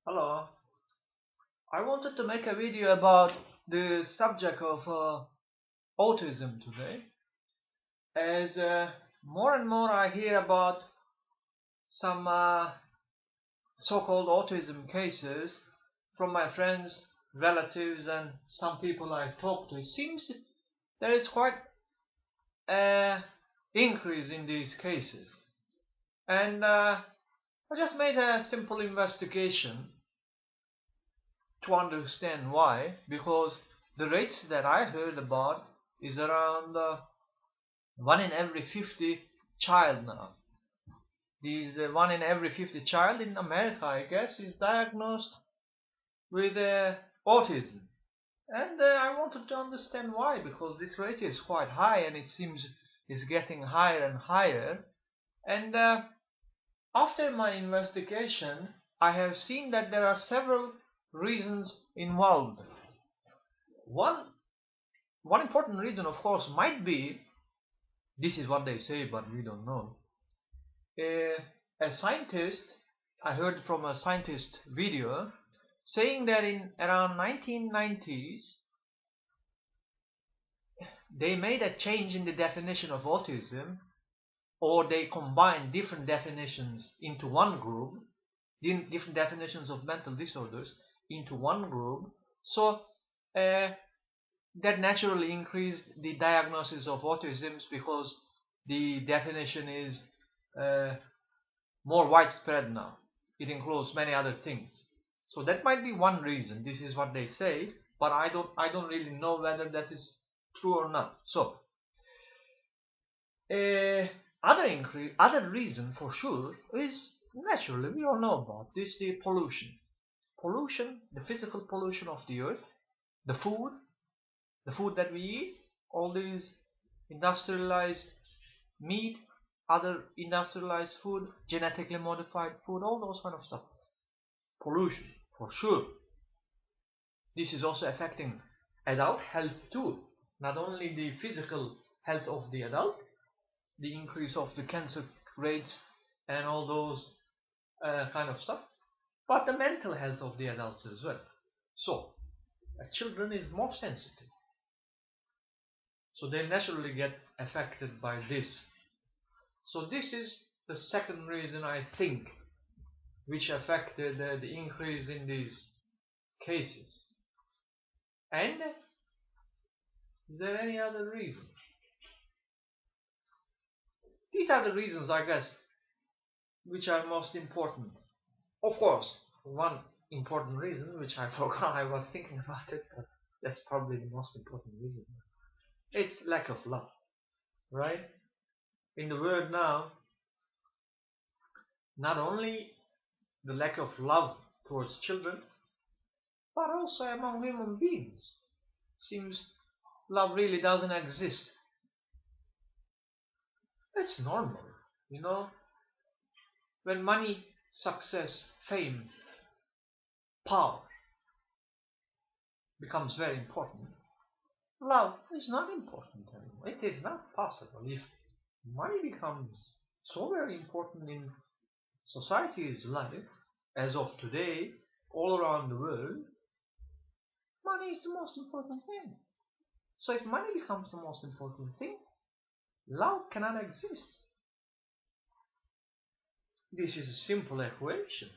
Hello, I wanted to make a video about the subject of autism today, as more and more I hear about some so-called autism cases from my friends, relatives, and some people I've talked to. It seems there is quite an increase in these cases, and I just made a simple investigation to understand why, because the rates that I heard about is around 1 in every 50 child now. These 1 in every 50 child in America, I guess, is diagnosed with autism. And I wanted to understand why, because this rate is quite high and it seems is getting higher and higher. And after my investigation, I have seen that there are several reasons involved. One One important reason, of course, might be, this is what they say, but we don't know. A scientist, I heard from a scientist video saying that in around 1990s they made a change in the definition of autism, or they combined different definitions into one group, different definitions of mental disorders into one group. So that naturally increased the diagnosis of autism, because the definition is more widespread now. It includes many other things. So that might be one reason. This is what they say, but I don't really know whether that is true or not. So other reason for sure is, naturally, we all know about this, the pollution, the physical pollution of the earth, the food that we eat, all these industrialized meat, other industrialized food, genetically modified food, all those kind of stuff. Pollution, for sure. This is also affecting adult health too. Not only the physical health of the adult, the increase of the cancer rates and all those kind of stuff, but the mental health of the adults as well. So, children is more sensitive. So they naturally get affected by this. So this is the second reason, I think, which affected the increase in these cases. And is there any other reason? These are the reasons, I guess, which are most important. Of course, one important reason, which I forgot, I was thinking about it, but that's probably the most important reason. It's lack of love, right? In the world now, not only the lack of love towards children, but also among human beings. Seems love really doesn't exist. It's normal, you know. When money, success, fame, power becomes very important, love is not important anymore. It is not possible. If money becomes so very important in society's life, as of today, all around the world, money is the most important thing. So if money becomes the most important thing, love cannot exist. This is a simple equation.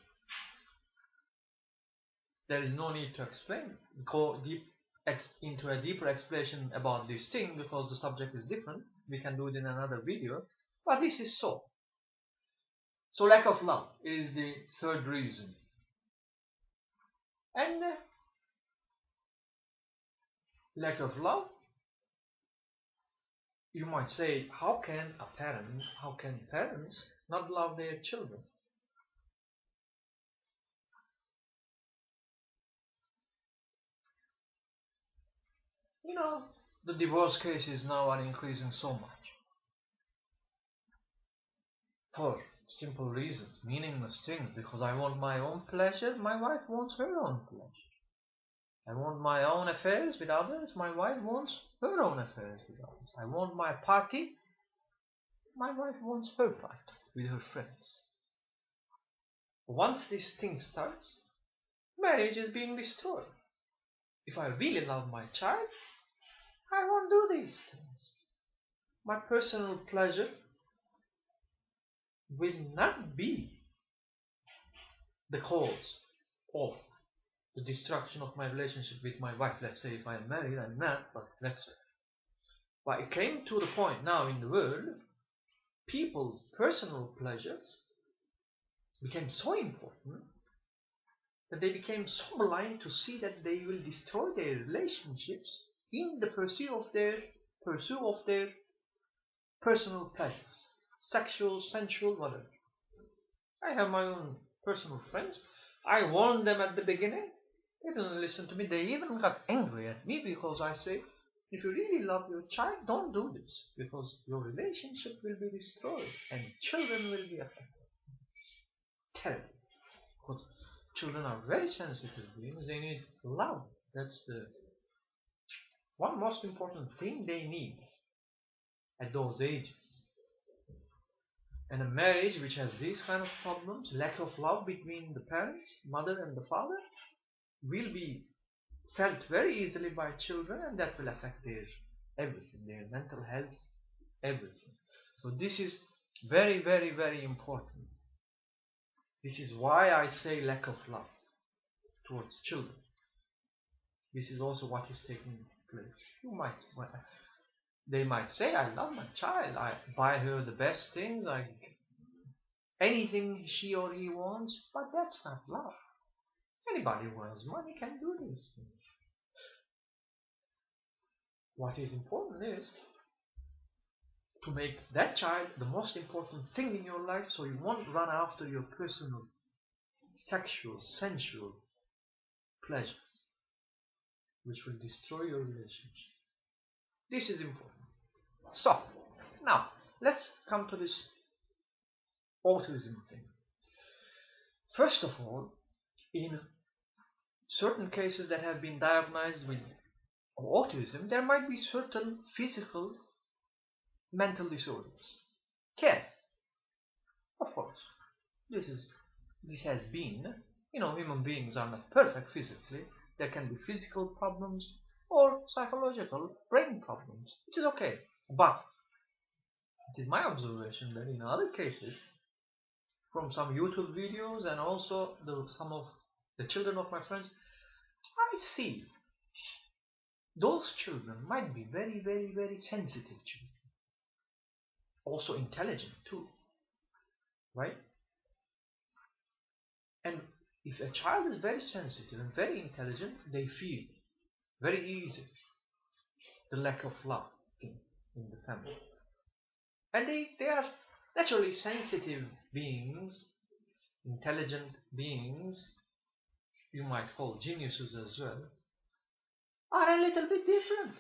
There is no need to go into a deeper explanation about this thing, because the subject is different. We can do it in another video, but this is so. So lack of love is the third reason. And lack of love, you might say, how can parents not love their children? You know, the divorce cases now are increasing so much for simple reasons, meaningless things. Because I want my own pleasure, my wife wants her own pleasure. I want my own affairs with others, my wife wants her own affairs with others. I want my party, my wife wants her party with her friends. Once this thing starts, marriage is being destroyed. If I really love my child, I won't do these things. My personal pleasure will not be the cause of the destruction of my relationship with my wife. Let's say if I'm married, I'm not, but let's say. But it came to the point now in the world, people's personal pleasures became so important that they became so blind to see that they will destroy their relationships in the pursuit of their personal pleasures, sexual, sensual, whatever. I have my own personal friends. I warned them at the beginning. They didn't listen to me. They even got angry at me because I say, if you really love your child, don't do this, because your relationship will be destroyed and children will be affected. Terrible. Because children are very sensitive beings. They need love. That's the one most important thing they need at those ages. And a marriage which has these kind of problems, lack of love between the parents, mother and the father, will be felt very easily by children, and that will affect their everything, their mental health, everything. So this is very, very, very important. This is why I say lack of love towards children. This is also what is taking place. They might say, I love my child, I buy her the best things, anything she or he wants, but that's not love. Anybody who has money can do these things. What is important is to make that child the most important thing in your life, so you won't run after your personal, sexual, sensual pleasures, which will destroy your relationship. This is important. So, now, let's come to this autism thing. First of all, in certain cases that have been diagnosed with autism, there might be certain physical mental disorders. Of course, this has been, human beings are not perfect physically. There can be physical problems or psychological brain problems, which is okay. But it is my observation that in other cases, from some YouTube videos and also some of the children of my friends, I see those children might be very, very, very sensitive children. Also intelligent too, right? And if a child is very sensitive and very intelligent, they feel very easy the lack of love in the family. And they are naturally sensitive beings, intelligent beings, you might call geniuses as well, are a little bit different.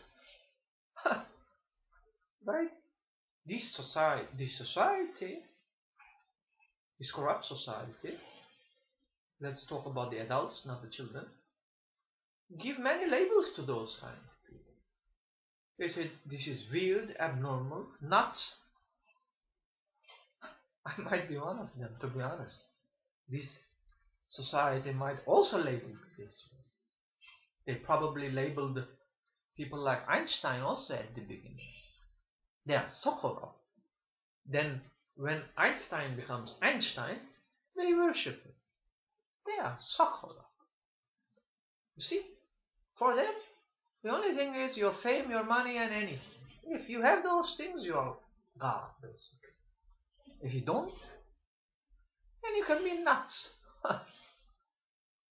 Right? This society, this corrupt society, let's talk about the adults, not the children, give many labels to those kind of people. They say this is weird, abnormal, nuts. I might be one of them, to be honest. This society might also label me this way. They probably labeled people like Einstein also at the beginning. They are so corrupt. Then when Einstein becomes Einstein, they worship him. They are so corrupt. You see, for them, the only thing is your fame, your money, and anything. If you have those things, you are God, basically. If you don't, then you can be nuts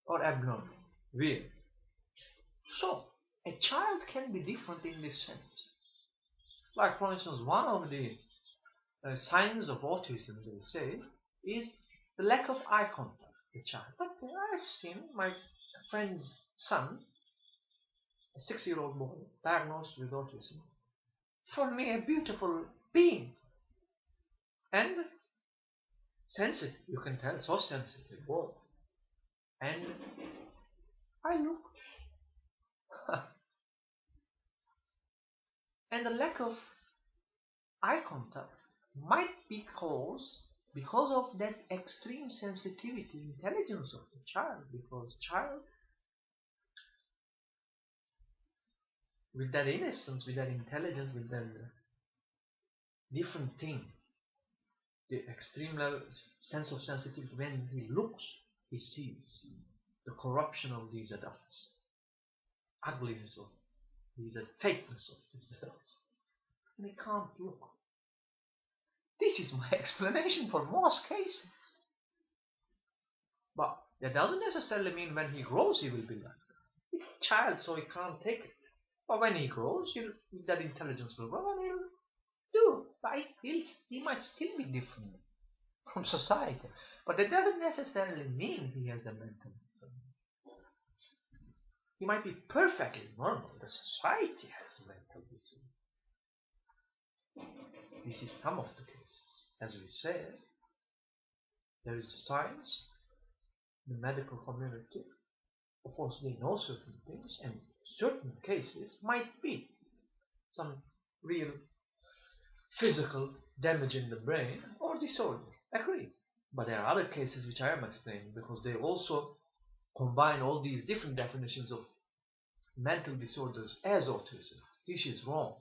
or abnormal, weird. So, a child can be different in this sense. Like, for instance, one of the signs of autism, they say, is the lack of eye contact with the child. But I've seen my friend's son, a 6-year-old boy, diagnosed with autism. For me, a beautiful being. And sensitive, you can tell, so sensitive boy. And I look. And the lack of eye contact might be caused because of that extreme sensitivity, intelligence of the child, because child, with that innocence, with that intelligence, with that different thing, the extreme level sense of sensitivity, when he looks, he sees the corruption of these adults, ugliness of these, fakeness of these adults, and he can't look. This is my explanation for most cases. But that doesn't necessarily mean when he grows he will be like that. He's a child, so he can't take it. But when he grows, that intelligence will grow and he'll do. But he might still be different from society. But that doesn't necessarily mean he has a mental disorder. He might be perfectly normal. The society has a mental disorder. This is some of the cases. As we said, there is the science, the medical community. Of course, they know certain things, and certain cases might be some real physical damage in the brain or disorder. Agree. But there are other cases which I am explaining because they also combine all these different definitions of mental disorders as autism. This is wrong.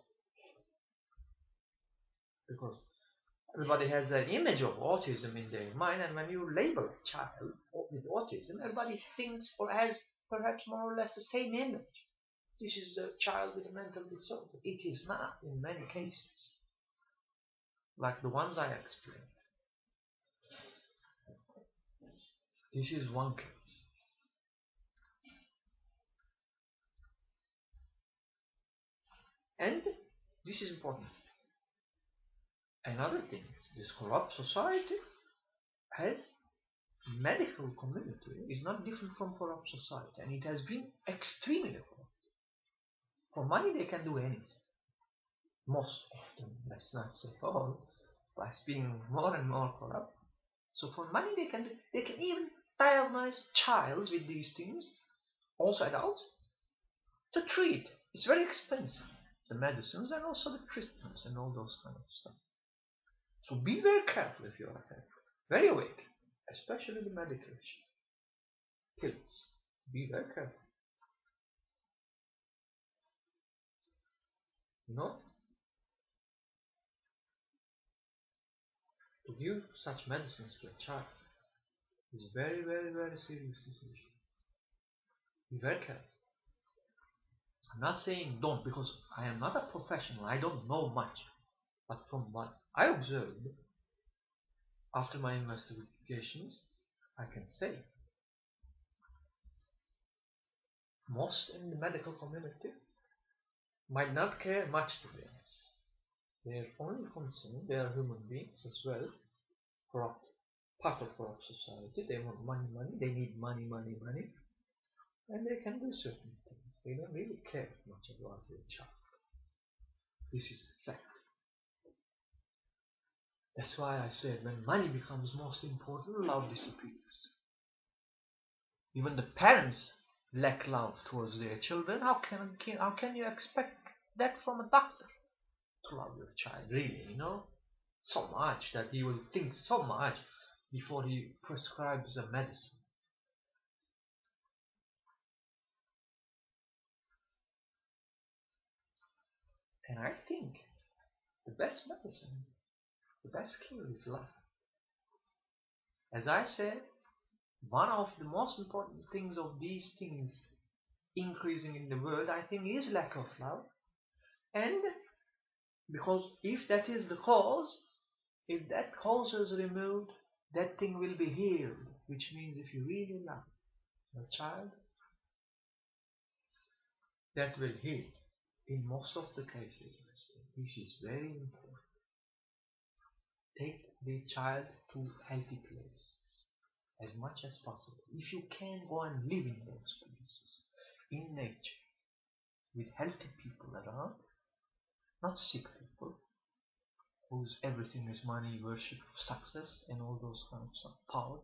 Because everybody has an image of autism in their mind, and when you label a child with autism, everybody thinks or has perhaps more or less the same image. This is a child with a mental disorder. It is not in many cases, like the ones I explained. This is one case. And this is important. Another thing is this corrupt society has medical community is not different from corrupt society, and it has been extremely corrupt. For money they can do anything. Most often, let's not say all, by being more and more corrupt. So for money they can even diagnose childs with these things, also adults, to treat. It's very expensive, the medicines and also the treatments and all those kind of stuff. So be very careful if you are very awake, especially the medication, pills. Be very careful. You know, to give such medicines to a child is very, very, very serious decision. Be very careful. I'm not saying don't, because I am not a professional. I don't know much. But from what I observed after my investigations, I can say most in the medical community might not care much, to be honest. Their only concern, they are human beings as well, corrupt, part of corrupt society. They want money, money, they need money, money, money, and they can do certain things. They don't really care much about their child. This is a fact. That's why I said when money becomes most important, love disappears. Even the parents lack love towards their children. How can you expect that from a doctor to love your child? Really, so much that he will think so much before he prescribes a medicine. And I think the best medicine, the best cure is love. As I said, one of the most important things of these things increasing in the world, I think, is lack of love. And because if that is the cause, if that cause is removed, that thing will be healed. Which means if you really love your child, that will heal. In most of the cases, I say, this is very important. Take the child to healthy places as much as possible. If you can, go and live in those places, in nature, with healthy people around, not sick people, whose everything is money, worship, success, and all those kind of stuff, power.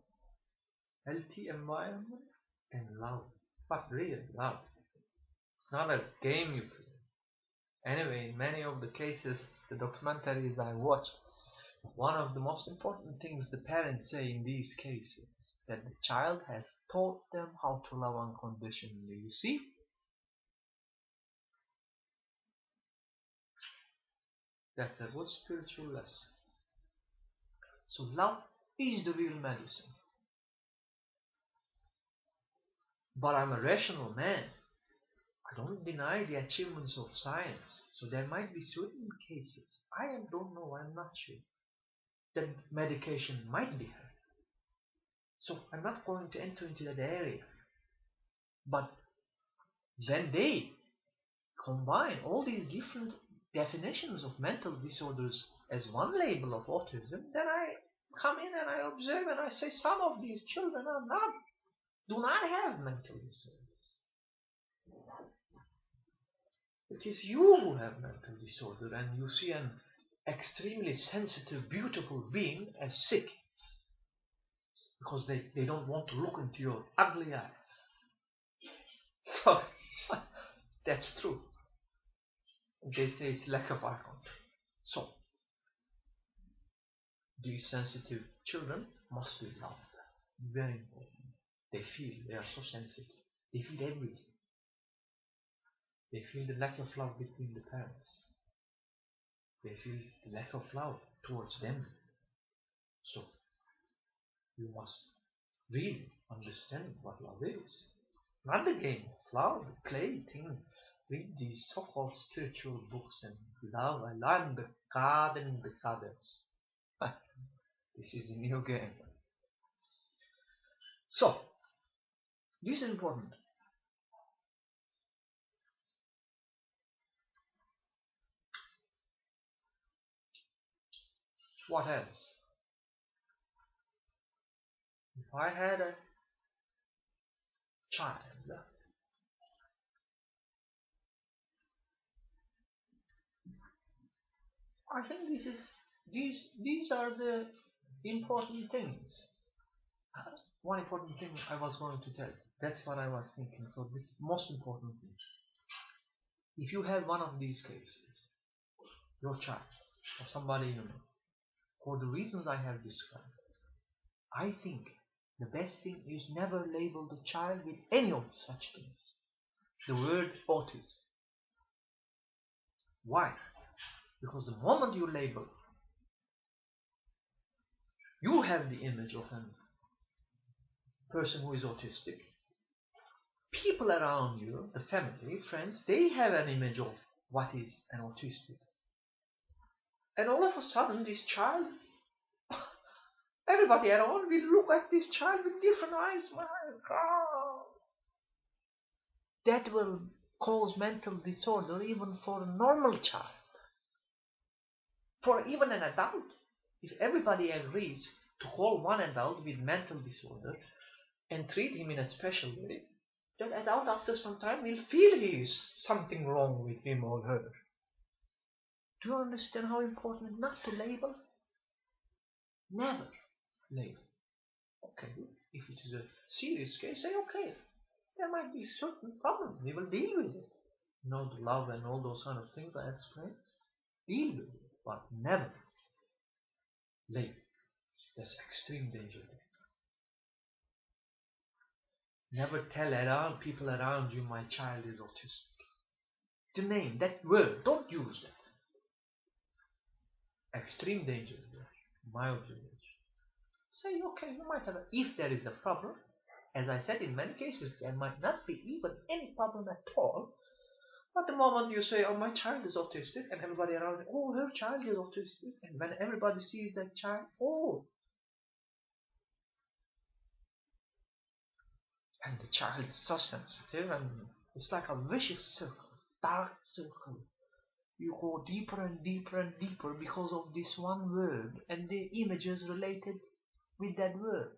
Healthy environment and love, but real love. It's not a game you play. Anyway, in many of the cases, the documentaries I watched, One of the most important things the parents say in these cases that the child has taught them how to love unconditionally. You see? That's a good spiritual lesson. So love is the real medicine. But I'm a rational man. I don't deny the achievements of science. So there might be certain cases, I don't know, I'm not sure, that medication might be helpful. So I'm not going to enter into that area. But when they combine all these different definitions of mental disorders as one label of autism, then I come in and I observe and I say some of these children do not have mental disorders. It is you who have mental disorder, and you see an extremely sensitive, beautiful being as sick because they don't want to look into your ugly eyes. So that's true. They say it's lack of eye contact. So these sensitive children must be loved. Very important. They feel, they are so sensitive. They feel everything. They feel the lack of love between the parents. They feel the lack of love towards them. So you must really understand what love is. Not the game of love, the play thing. Read these so-called spiritual books and love. I learned the God and the goddess. This is a new game. So, this is important. What else? If I had a child, I think these are the important things. One important thing I was going to tell. That's what I was thinking. So this most important thing. If you have one of these cases, your child or somebody you know, for the reasons I have described, I think the best thing is never label the child with any of such things. The word autism. Why? Because the moment you label, you have the image of a person who is autistic. People around you, the family, friends, they have an image of what is an autistic. And all of a sudden, this child, everybody around will look at this child with different eyes. My God. That will cause mental disorder even for a normal child. For even an adult. If everybody agrees to call one adult with mental disorder and treat him in a special way, that adult after some time will feel he is something wrong with him or her. Do you understand how important not to label? Never label. Okay, if it is a serious case, say okay. There might be certain problem. We will deal with it. You know, the love and all those kind of things I explained. Deal with it, but never label. That's extreme danger. Never tell people around you, my child is autistic. The name, that word, don't use that. Extreme danger there, my observation. Say, okay, you might have if there is a problem, as I said, in many cases, there might not be even any problem at all. But the moment you say, oh, my child is autistic, and everybody around you, oh, her child is autistic, and when everybody sees that child, oh, and the child is so sensitive, and it's like a vicious circle, dark circle. You go deeper and deeper and deeper because of this one word and the images related with that word.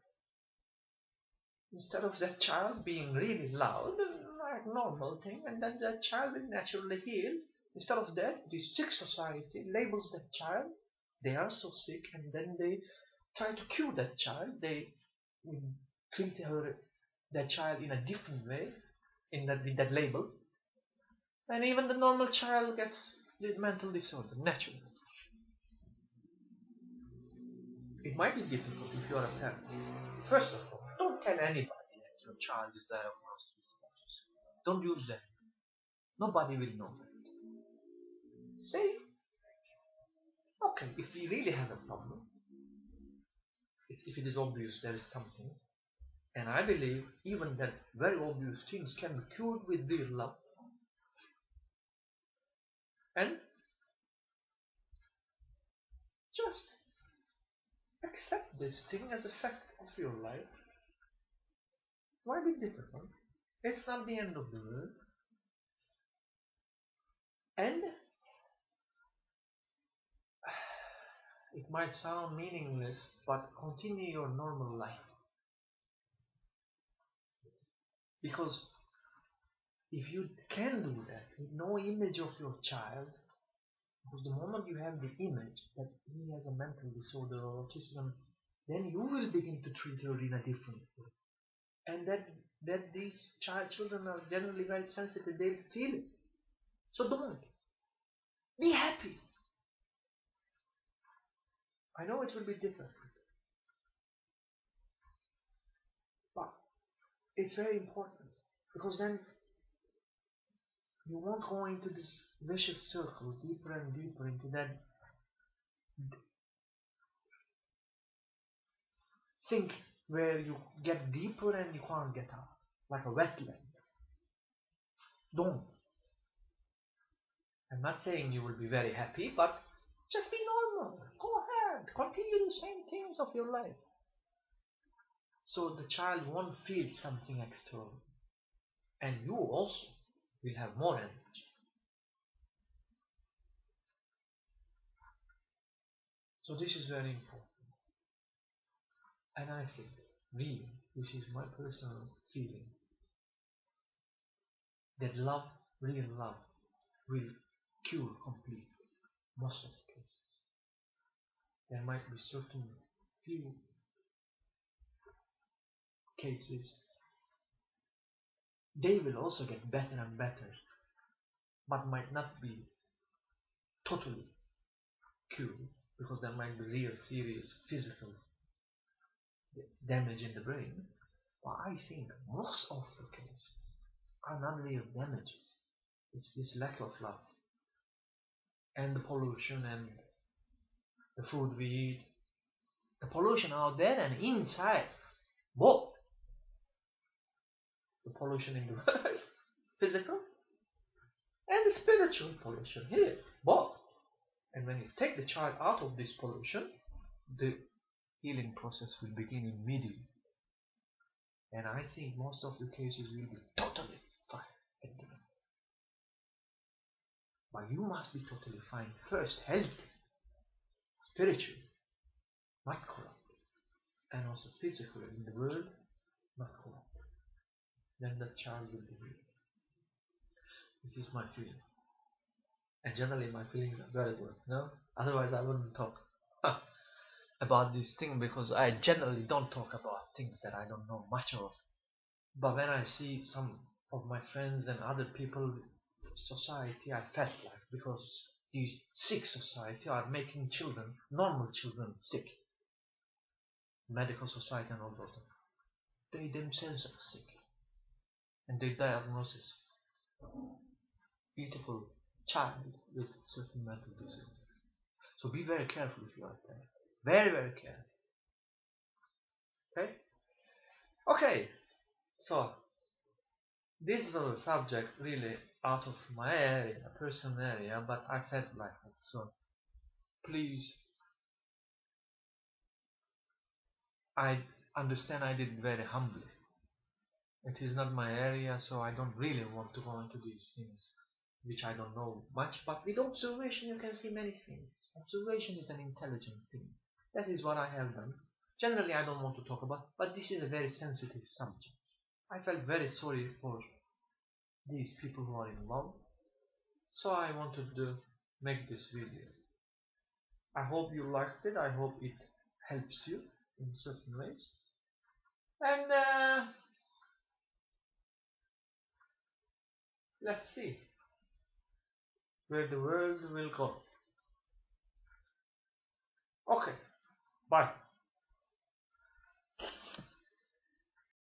Instead of that child being really loud, like normal thing, and then that child will naturally heal. Instead of that, this sick society labels that child. They are so sick, and then they try to cure that child. They treat that child in a different way, with that label, and even the normal child gets the mental disorder naturally. It might be difficult if you are a parent. First of all, don't tell anybody that your child is diagnosed with autism. Don't use that. Nobody will know that. Say, okay, if we really have a problem, if it is obvious there is something, and I believe even that very obvious things can be cured with real love, and just accept this thing as a fact of your life. Why be difficult? It's not the end of the world. And it might sound meaningless, but continue your normal life. Because if you can do that with no image of your child, because the moment you have the image that he has a mental disorder or autism, then you will begin to treat her in a different way. And that these children are generally very sensitive, they feel it. So don't. Be happy. I know it will be difficult, but it's very important, because then you won't go into this vicious circle deeper and deeper into that thing where you get deeper and you can't get out, like a wetland. Don't. I'm not saying you will be very happy, but just be normal. Go ahead. Continue the same things of your life. So the child won't feel something external. And you also will have more energy. So this is very important. And I think, really, this is my personal feeling, that love, real love, will cure completely most of the cases. There might be certain few cases, they will also get better and better, but might not be totally cured, because there might be real serious physical damage in the brain. But I think most of the cases are not real damages. It's this lack of love and the pollution and the food we eat, the pollution out there and inside, both. The pollution in the world, physical, and the spiritual pollution here, both. And when you take the child out of this pollution, the healing process will begin immediately. And I think most of the cases will be totally fine at the end. But you must be totally fine first, healthy, spiritually, not corrupt, and also physically in the world, not corrupt. Then the child will be healed. This is my feeling. And generally my feelings are very good, no? Otherwise I wouldn't talk about this thing, because I generally don't talk about things that I don't know much of. But when I see some of my friends and other people, society, I felt like, because these sick society are making children, normal children, sick. Medical society and all those things. They themselves are sick. And they diagnose a beautiful child with certain mental disorder. So be very careful if you are there. Very, very careful. Okay? Okay. So, this was a subject really out of my area, personal area, but I felt like it. So, please, I understand I did it very humbly. It is not my area, so I don't really want to go into these things which I don't know much. But with observation, you can see many things. Observation is an intelligent thing. That is what I have done. Generally, I don't want to talk about, but this is a very sensitive subject. I felt very sorry for these people who are involved, so I wanted to make this video. I hope you liked it. I hope it helps you in certain ways. And let's see where the world will go. Okay, bye.